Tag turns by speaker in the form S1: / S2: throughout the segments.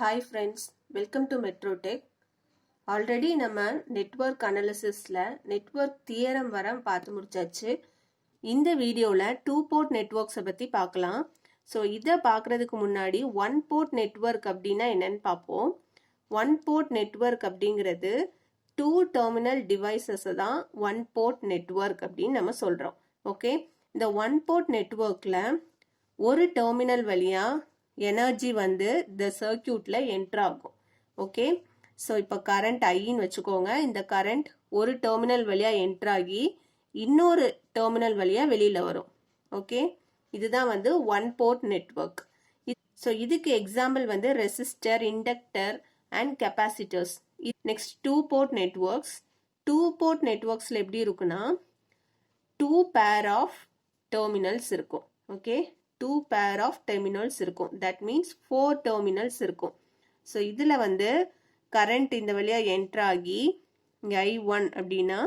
S1: Hi friends, welcome to MetroTech. Already நம்ம network அனாலிசிஸில் network theorem வர பார்த்து முடிச்சாச்சு. இந்த வீடியோவில் 2 போர்ட் நெட்வொர்க்ஸை பற்றி பார்க்கலாம். ஸோ இதை பார்க்குறதுக்கு முன்னாடி 1 போர்ட் நெட்வொர்க் அப்படின்னா என்னன்னு பார்ப்போம். 1 போர்ட் நெட்வொர்க் அப்படிங்கிறது 2 டெர்மினல் டிவைசஸை தான் 1 போர்ட் நெட்வொர்க் அப்படின்னு நம்ம சொல்கிறோம். ஓகே, இந்த 1 போர்ட் நெட்வொர்க்கில் ஒரு டெர்மினல் வழியாக எனர்ஜி வந்து இந்த சர்க்கியூட்ல என்டர் ஆகும். ஓகே, ஸோ இப்போ கரண்ட் ஐன்னு வச்சுக்கோங்க. இந்த கரண்ட் ஒரு டெர்மினல் வழியா என்டர் ஆகி இன்னொரு டெர்மினல் வழியா வெளியில வரும். ஓகே, இதுதான் வந்து 1 போர்ட் நெட்வொர்க். ஸோ இதுக்கு எக்ஸாம்பிள் வந்து resistor, inductor and capacitors. Next 2 port networks. 2 port நெட்வொர்க்ஸ்ல எப்படி இருக்குன்னா 2 பேர் ஆஃப் டெர்மினல்ஸ் இருக்கும். ஓகே, 2 pair of terminals இருக்கும். That means 4 terminals இருக்கும். ஸோ இதில் வந்து கரண்ட் இந்த வழியாக என்டர் ஆகி இங்கே I1 அப்படின்னா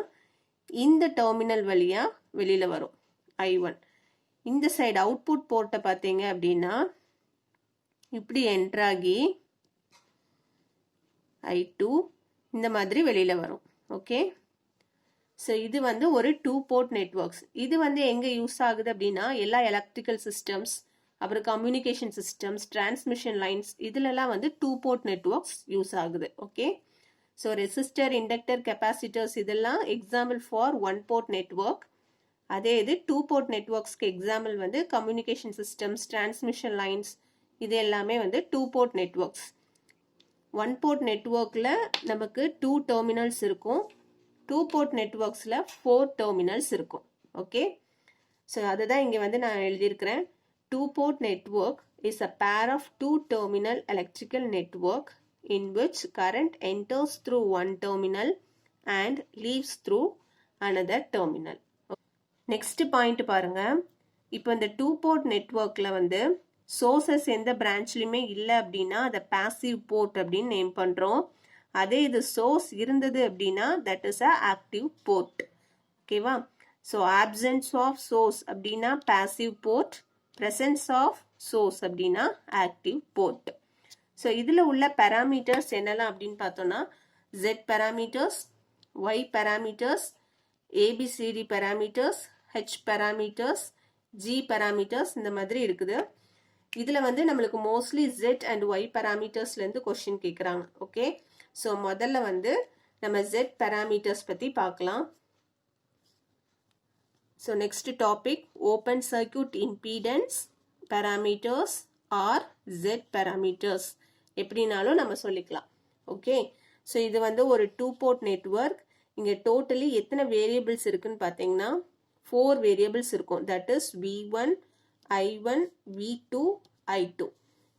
S1: இந்த டெர்மினல் வழியாக வெளியில் வரும் I1. இந்த சைடு அவுட்புட் போர்ட்டை பார்த்தீங்க அப்படின்னா இப்படி என்டர் ஆகி I2 இந்த மாதிரி வெளியில் வரும். ஓகே, ஸோ இது வந்து ஒரு 2 போர்ட் நெட்வொர்க்ஸ். இது வந்து எங்கே யூஸ் ஆகுது அப்படின்னா எல்லா எலக்ட்ரிக்கல் சிஸ்டம்ஸ், அப்புறம் கம்யூனிகேஷன் சிஸ்டம்ஸ், டிரான்ஸ்மிஷன் லைன்ஸ், இதுலலாம் வந்து 2 போர்ட் நெட்வொர்க்ஸ் யூஸ் ஆகுது. Okay, so resistor, inductor, capacitors இதெல்லாம் எக்ஸாம்பிள் ஃபார் 1 போர்ட் நெட்வொர்க். அதே இது 2 போர்ட் நெட்வொர்க்ஸ்க்கு எக்ஸாம்பிள் வந்து கம்யூனிகேஷன் சிஸ்டம்ஸ், டிரான்ஸ்மிஷன் லைன்ஸ், இது எல்லாமே வந்து 2 போர்ட் நெட்வொர்க்ஸ். 1 போர்ட் நெட்வொர்க்கில் நமக்கு 2 டெர்மினல்ஸ் இருக்கும். 2 போர்ட் நெட்வொர்க்ஸில் 4 டெர்மினல்ஸ் இருக்கும். ஓகே, ஸோ அதுதான் இங்கே வந்து நான் எழுதியிருக்கிறேன். 2 port network is a pair of 2 terminal electrical network in which current enters through 1 terminal and leaves through another terminal. Next point பாருங்க. இப்போ இந்த 2 போர்ட் நெட்வொர்க்கில் வந்து சோர்சஸ் எந்த பிரான்ச்லையுமே இல்லை அப்படின்னா அதை பாசிவ் போர்ட் அப்படின்னு நேம் பண்ணுறோம். அதே இது சோர்ஸ் இருந்தது அப்படின்னா that is a active port. ஓகேவா, ஸோ ஆப்சன்ஸ் ஆஃப் சோர்ஸ் அப்படின்னா passive port, presence of source அப்படின்னா ஆக்டிவ் போர்ட். ஸோ இதில் உள்ள பேராமீட்டர்ஸ் என்னெல்லாம் அப்படின்னு பார்த்தோம்னா Z parameters, Y parameters, ABCD parameters, H parameters, G parameters, இந்த மாதிரி இருக்குது. இதில் வந்து நம்மளுக்கு மோஸ்ட்லி Z அண்ட் Y பேராமீட்டர்ஸ்லேருந்து கொஸ்டின் கேட்குறாங்க. ஓகே, ஸோ முதல்ல வந்து நம்ம Z பேராமீட்டர்ஸ் பற்றி பார்க்கலாம். So next topic open circuit impedance parameters R Z parameters எப்படினாலும் நம்ம சொல்லிக்கலாம். ஓகே, ஸோ இது வந்து ஒரு 2 போர்ட் நெட்வொர்க். இங்கே டோட்டலி எத்தனை வேரியபிள்ஸ் இருக்குன்னு பார்த்தீங்கன்னா 4 வேரியபிள்ஸ் இருக்கும். That is V1, I1, V2, I2.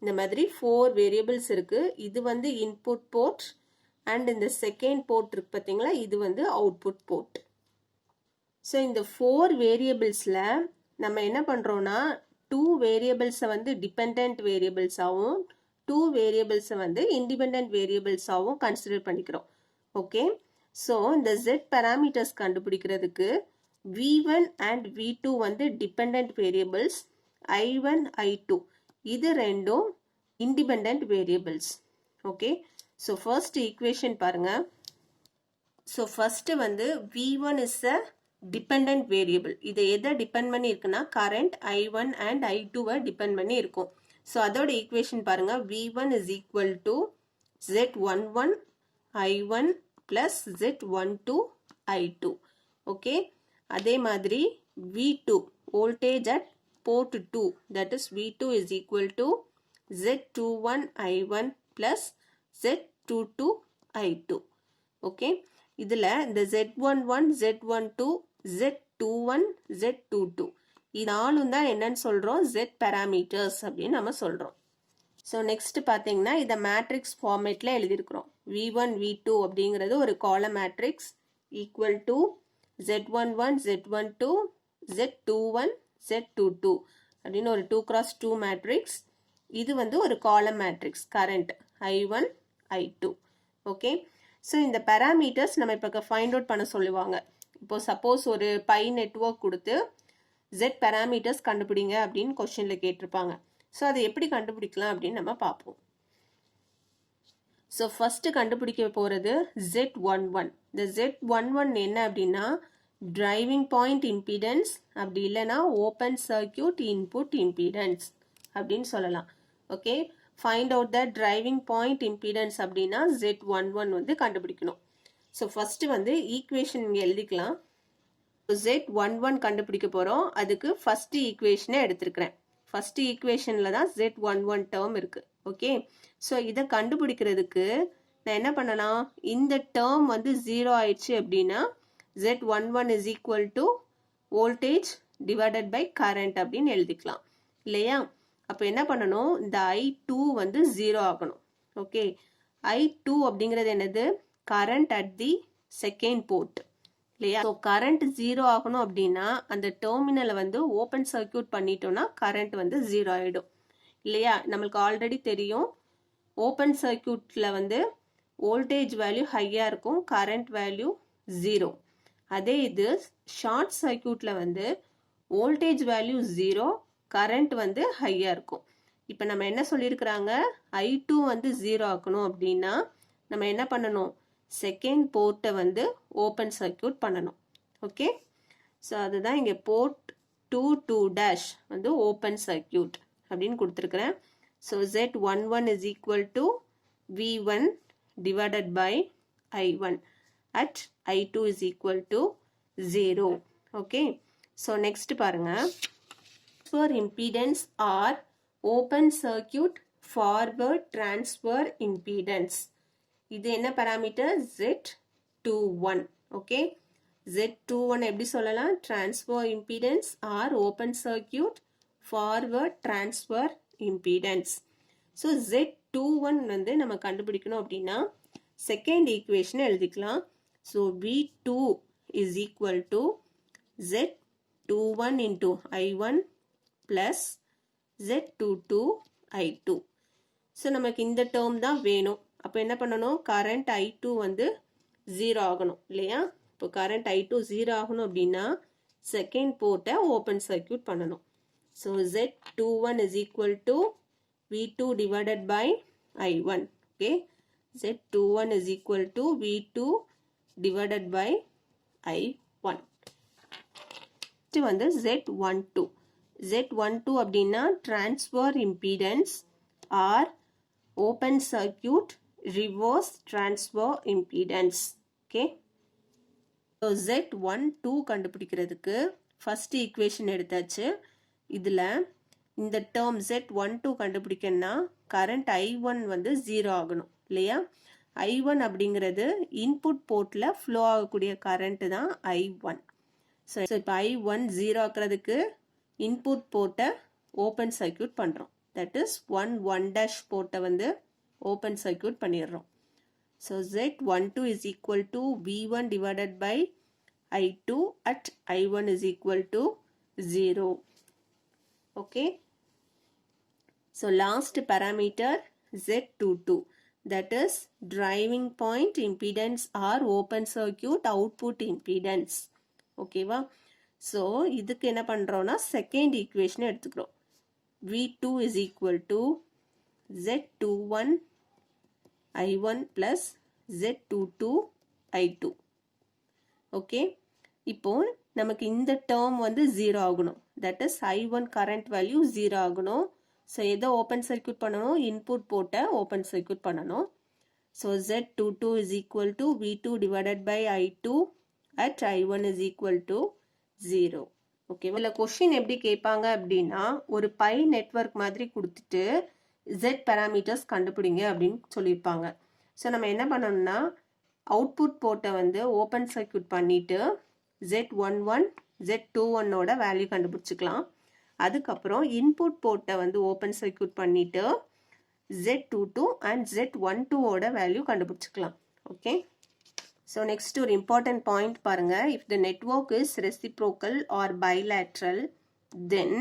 S1: இந்த மாதிரி 4 வேரியபிள்ஸ் இருக்கு. இது வந்து இன்புட் போர்ட் அண்ட் இந்த செகண்ட் போர்ட் இருக்கு பார்த்தீங்களா, இது வந்து அவுட்புட் போர்ட். ஸோ இந்த 4 வேரியபிள்ஸில் நம்ம என்ன பண்ணுறோன்னா 2 வேரியபிள்ஸை வந்து டிபெண்ட் வேரியபிள்ஸாகவும் 2 வேரியபிள்ஸை வந்து இண்டிபெண்ட் வேரியபிள்ஸாகவும் கன்சிடர் பண்ணிக்கிறோம். ஓகே, ஸோ இந்த Z பேராமீட்டர்ஸ் கண்டுபிடிக்கிறதுக்கு V1 அண்ட் V2 வந்து டிபெண்ட் வேரியபிள்ஸ், I1, I2 இது ரெண்டும் independent variables. Okay, so first equation பாருங்க. ஸோ ஃபர்ஸ்ட் வந்து V1 is a depend variable. இதை எதை டிபெண்ட் பண்ணி இருக்குன்னா கரண்ட் I1 அண்ட் I2-வை டிபெண்ட் பண்ணி இருக்கும். ஸோ அதோட ஈக்குவேஷன் பாருங்க. V1 is equal to Z11 I1 plus Z12 I2. Okay, அதே மாதிரி V2 voltage at port 2, that is V2 is equal to Z21 I1 plus Z22 I2. Okay, இதில் இந்த Z11, Z12, Z21, Z22 இது நாலும் தான் என்னன்னு சொல்கிறோம் Z பேராமீட்டர்ஸ் அப்படின்னு நம்ம சொல்கிறோம். ஸோ நெக்ஸ்ட் பார்த்தீங்கன்னா இதை மேட்ரிக்ஸ் ஃபார்மேட்டில் எழுதியிருக்கிறோம். V1, V2 அப்படிங்கிறது ஒரு காலம் matrix equal to Z11, Z12, Z21, Z22 அப்படின்னு ஒரு 2x2 மேட்ரிக்ஸ். இது வந்து ஒரு காலம் matrix current I1, I2. Okay, so இந்த பேராமீட்டர்ஸ் நம்ம இப்போ ஃபைண்ட் அவுட் பண்ண சொல்லுவாங்க. இப்போ சப்போஸ் ஒரு பை நெட்வொர்க் கொடுத்து Z பேராமீட்டர்ஸ் கண்டுபிடிங்க அப்படின்னு கொஸ்டினில் கேட்டிருப்பாங்க. ஸோ அதை எப்படி கண்டுபிடிக்கலாம் அப்படின்னு நம்ம பார்ப்போம். ஸோ ஃபஸ்ட்டு கண்டுபிடிக்க போகிறது Z11. இந்த Z11 என்ன அப்படின்னா டிரைவிங் பாயிண்ட் இம்பீடன்ஸ், அப்படி இல்லைன்னா ஓப்பன் சர்க்கியூட் இன்புட் இம்பீடன்ஸ் அப்படின்னு சொல்லலாம். Okay, find out the driving point impedance அப்படின்னா Z11 வந்து கண்டுபிடிக்கணும். ஸோ ஃபஸ்ட்டு வந்து ஈக்குவேஷன் இங்கே எழுதிக்கலாம். Z11 கண்டுபிடிக்க போகிறோம். அதுக்கு ஃபஸ்ட்டு ஈக்குவேஷனை எடுத்துருக்கிறேன். ஃபஸ்ட்டு ஈக்குவேஷனில் தான் Z11 டேர்ம் இருக்குது. ஓகே, ஸோ இதை கண்டுபிடிக்கிறதுக்கு நான் என்ன பண்ணலாம், இந்த டேர்ம் வந்து 0 ஆயிடுச்சு அப்படின்னா Z11 is equal to voltage divided by current அப்படின்னு எழுதிக்கலாம் இல்லையா. அப்போ என்ன பண்ணணும், இந்த I2 வந்து 0 ஆகணும். ஓகே, I2 அப்படிங்கிறது என்னது, current at the second port இல்லையா. ஸோ கரண்ட் 0 ஆகணும் அப்படின்னா அந்த டெர்மினலை வந்து ஓப்பன் சர்க்கியூட் பண்ணிட்டோம்னா கரண்ட் வந்து 0 ஆகிடும் இல்லையா. நம்மளுக்கு ஆல்ரெடி தெரியும், ஓப்பன் சர்க்கியூட்டில் வந்து வோல்டேஜ் வேல்யூ ஹையாக இருக்கும், கரண்ட் வேல்யூ 0. அதே இது ஷார்ட் சர்க்கியூட்டில் வந்து வோல்டேஜ் வேல்யூ 0, கரண்ட் வந்து ஹையாக இருக்கும். இப்போ நம்ம என்ன சொல்லியிருக்கிறாங்க, I2 வந்து 0 ஆக்கணும் அப்படின்னா நம்ம என்ன பண்ணணும், செகண்ட் போர்ட்டை வந்து ஓப்பன் சர்க்கியூட் பண்ணணும். ஓகே, ஸோ அதுதான் இங்கே போர்ட் 2 வந்து ஓப்பன் சர்க்கியூட் அப்படின்னு கொடுத்துருக்குறேன். So Z11 is equal to V1 divided by I1 at I2 is equal to 0. Okay, so next பாருங்க, transfer impedance or open circuit forward transfer impedance. இது என்ன parameter, Z21. Okay, Z21 எப்படி சொல்லலாம், transfer impedance or open circuit forward transfer impedance. So Z21 வந்து நம்ம கண்டுபிடிக்கணும் அப்படின்னா second equation எழுதிக்கலாம். So V2 is equal to Z21 into I1 plus Z22 I2. So நமக்கு இந்த டேர்ம் தான் வேணும். அப்போ என்ன பண்ணணும், கரண்ட் I2 வந்து 0 ஆகணும் இல்லையா. இப்போ கரண்ட் I2 0 ஆகணும் அப்படின்னா செகண்ட் போர்ட்டை ஓப்பன் சர்க்கியூட் பண்ணணும். So Z21 is equal to V2 divided by I1. Okay, Z21 is equal to V2 divided by I1. இது வந்து Z12. Z12 அப்படின்னா transfer impedance or open circuit reverse transfer impedance. Okay, so Z12 கண்டுபிடிக்கிறதுக்கு first equation எடுத்தாச்சு. இதில் இந்த term Z12 கண்டுபிடிக்கணும்னா current I1 வந்து 0 ஆகணும் இல்லையா. I1 அப்படிங்கிறது இன்புட் போர்ட்டில் ஃப்ளோ ஆகக்கூடிய கரண்ட்டு தான் I1. ஸோ இப்போ I1 0 ஆக்கிறதுக்கு இன்புட் போர்ட்டை ஓப்பன் சர்க்கியூட் பண்ணுறோம். தட் இஸ் 1 போர்ட்டை வந்து ஓப்பன் சர்க்கியூட் பண்ணிடுறோம். So Z12 is equal to V1 divided by I2 at I1 is equal to 0. Okay, so last parameter Z22, that is driving point impedance or open circuit output impedance. ஓகேவா. So இதுக்கு என்ன பண்ணுறோன்னா second equation எடுத்துக்கிறோம். V2 is equal to Z21 I1 plus Z22 I2. Okay, இப்போ நமக்கு இந்த term வந்து 0 ஆகணும். That is I1 current value 0 ஆகணும். ஸோ எதை ஓப்பன் சர்க்கியூட் பண்ணணும், இன்புட் போர்ட்டை ஓப்பன் சர்க்கியூட் பண்ணணும். So Z22 is equal to V2 divided by I2 at I1 is equal to 0. Okay, இல்லை கொஷின் எப்படி கேட்பாங்க அப்படின்னா ஒரு பை நெட்வொர்க் மாதிரி கொடுத்துட்டு Z பேராமீட்டர்ஸ் கண்டுபிடிங்க அப்படின்னு சொல்லியிருப்பாங்க. ஸோ நம்ம என்ன பண்ணணும்னா அவுட்புட் போர்ட்டை வந்து ஓப்பன் சர்க்கியூட் பண்ணிட்டு Z11 Z21ஓட வேல்யூ கண்டுபிடிச்சிக்கலாம். அதுக்கப்புறம் இன்புட் போர்ட்டை வந்து ஓப்பன் சர்க்கியூட் பண்ணிட்டு Z22 அண்ட் Z12ஓட வேல்யூ கண்டுபிடிச்சிக்கலாம். ஓகே, ஸோ நெக்ஸ்ட் ஒரு இம்பார்ட்டன்ட் பாயிண்ட் பாருங்க. If the network is reciprocal or bilateral then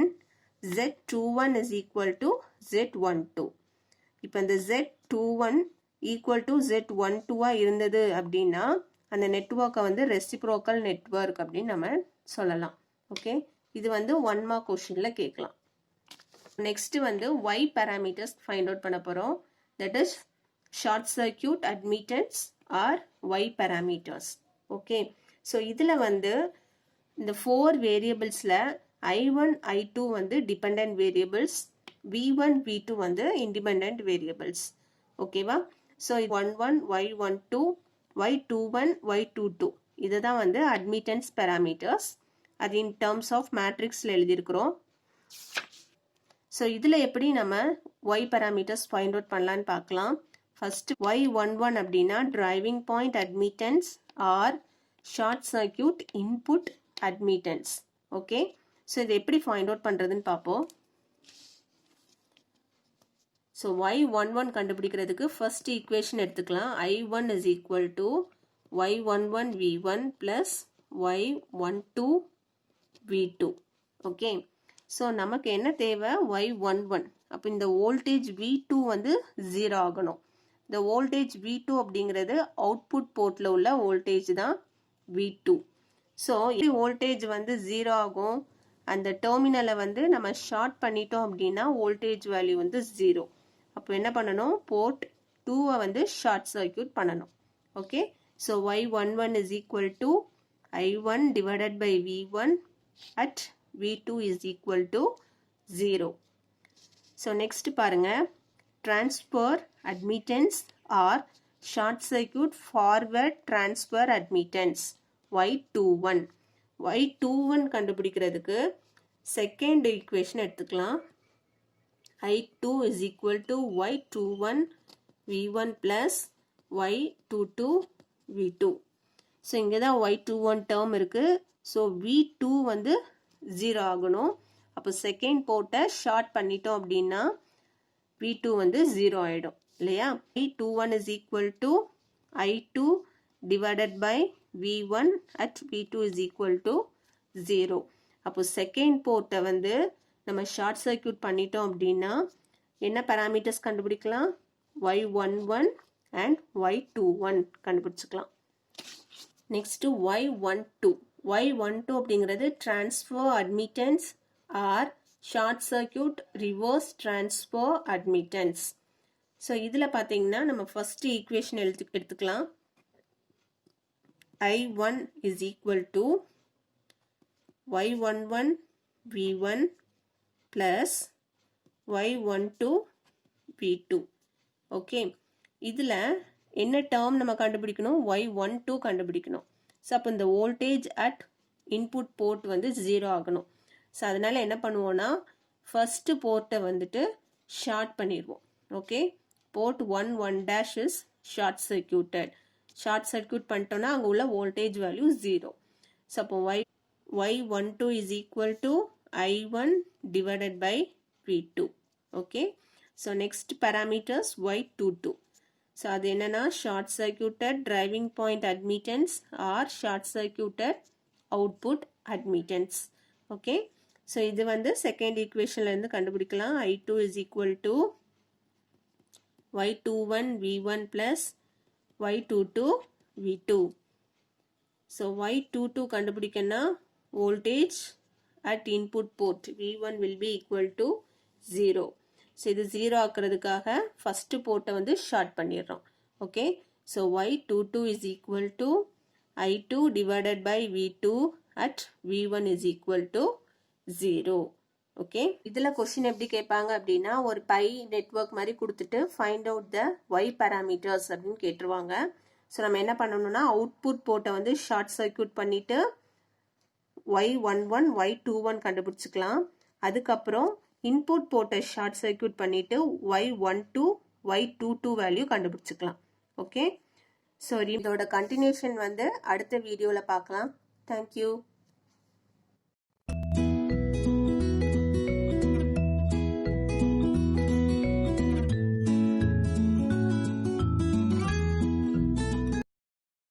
S1: Z21 is equal to Z12. இப்போ இந்த Z21 ஈக்குவல் டு Z12 இருந்தது அப்படின்னா அந்த நெட்வொர்க்கை வந்து ரெசிப்ரோக்கல் நெட்வொர்க் அப்படின்னு நம்ம சொல்லலாம். ஓகே, இது வந்து 1 மார்க் கொஸ்டினில் கேட்கலாம். நெக்ஸ்ட் வந்து Y பேராமீட்டர்ஸ் ஃபைண்ட் அவுட் பண்ண போகிறோம். That is short circuit admittance or Y parameters. Okay, so இதில் வந்து இந்த 4 variablesல I1, I2 வந்து dependent variables, V1, V2 வந்து independent variables. ஓகேவா? So Y11, Y12, Y21, Y22 இதுதான் வந்து admittance parameters. அது in terms of matrixல எழுதியிருக்கிறோம். ஸோ இதில் எப்படி நம்ம Y parameters find out பண்ணலான்னு பார்க்கலாம். ஃபர்ஸ்ட் Y11 அப்படின்னா driving point admittance or short circuit input admittance. Okay, so இது எப்படி find out பண்ணுறதுன்னு பார்ப்போம். ஸோ Y11 கண்டுபிடிக்கிறதுக்கு ஃபர்ஸ்ட் ஈக்குவேஷன் எடுத்துக்கலாம். I1 is equal to Y11 V1 plus Y12 V2. Okay, so நமக்கு என்ன தேவை? Y11. அப்போ இந்த வோல்டேஜ் V2 வந்து 0 ஆகணும். இந்த வோல்டேஜ் V2 அப்படிங்கிறது அவுட்புட் போர்ட்டில் உள்ள வோல்டேஜ் தான் V2. ஸோ இது வோல்டேஜ் வந்து 0 ஆகும். அந்த டெர்மினலை வந்து நம்ம ஷார்ட் பண்ணிட்டோம் அப்படின்னா வோல்டேஜ் வேல்யூ வந்து 0. அப்போ என்ன பண்ணணும்? போர்ட் 2-ஐ வந்து ஷார்ட் சர்க்யூட் பண்ணணும். Okay, so Y11 is equal to I1 divided by V1 at V2 is equal to 0. So next பாருங்க, transfer admittance or short circuit forward transfer admittance Y21. Y21 கண்டுபிடிக்கிறதுக்கு second equation எடுத்துக்கலாம். I2 is equal to Y21 V1 plus Y22 V2. So இங்கே தான் Y21 term இருக்கு. So V2 வந்து 0 ஆகணும். அப்போ second போர்ட்டை ஷார்ட் பண்ணிட்டோம் அப்படின்னா V2 வந்து 0 ஆகிடும் இல்லையா? I21 is equal to I2 divided by V1 at V2 is equal to 0. அப்போ செகண்ட் போர்ட்டை வந்து நம்ம ஷார்ட் சர்க்யூட் பண்ணிட்டோம் அப்படின்னா என்ன பேராமீட்டர்ஸ் கண்டுபிடிக்கலாம்? Y11 and Y21 கண்டுபிடிச்சிக்கலாம். Next Y12. Y12 அப்படிங்கிறது transfer admittance or short circuit reverse transfer admittance. So இதில் பார்த்தீங்கன்னா நம்ம ஃபர்ஸ்ட் ஈக்குவேஷன் எடுத்துக்கலாம். I1 is equal to Y11 V1 plus Y12 V2. Okay, இதில் என்ன டேர்ம் நம்ம கண்டுபிடிக்கணும்? Y12 கண்டுபிடிக்கணும். ஸோ அப்போ இந்த வோல்டேஜ் அட் இன்புட் போர்ட் வந்து 0 ஆகணும். ஸோ அதனால என்ன பண்ணுவோம்னா ஃபர்ஸ்ட் போர்ட்டை வந்துட்டு ஷார்ட் பண்ணிடுவோம். Okay, port 1 is short circuited. Short circuit பண்ணிட்டோம்னா அங்கே உள்ள வோல்டேஜ் வேல்யூ 0. ஸோ அப்போ Y12 is equal to I1 divided by V2. Okay, so next parameters Y22. So அது என்னன்னா short circuited driving point admittance or short circuited output admittance. Okay, so இது வந்து second ஈக்குவேஷன்லேருந்து கண்டுபிடிக்கலாம். I2 is equal to Y21 V1 plus Y22 V2. So Y22 கண்டுபிடிக்கன்னா voltage at input port V1 will be equal to 0. So இது 0 ஆக்குறதுக்காக first போர்ட்டை வந்து short பண்ணிடுறோம். Okay, so Y22 is equal to I2 divided by V2 at V1 is equal to 0. Okay, இதில் question எப்படி கேட்பாங்க அப்படின்னா ஒரு பை நெட்வொர்க் மாதிரி கொடுத்துட்டு find out the Y parameters அப்படின்னு கேட்டுருவாங்க. ஸோ நம்ம என்ன பண்ணணும்னா அவுட்புட் போர்ட்டை வந்து ஷார்ட் சர்க்யூட் பண்ணிட்டு Y11 Y21 கண்டுபிடிச்சிக்கலாம். அதுக்கப்புறம் இன்புட் போர்ட்டை ஷார்ட் சர்க்யூட் பண்ணிட்டு Y12 Y22 வேல்யூ கண்டுபிடிச்சிக்கலாம். ஓகே, ஸோ இதோட கண்டினியூஷன் வந்து அடுத்த வீடியோவில் பார்க்கலாம். தேங்க்யூ.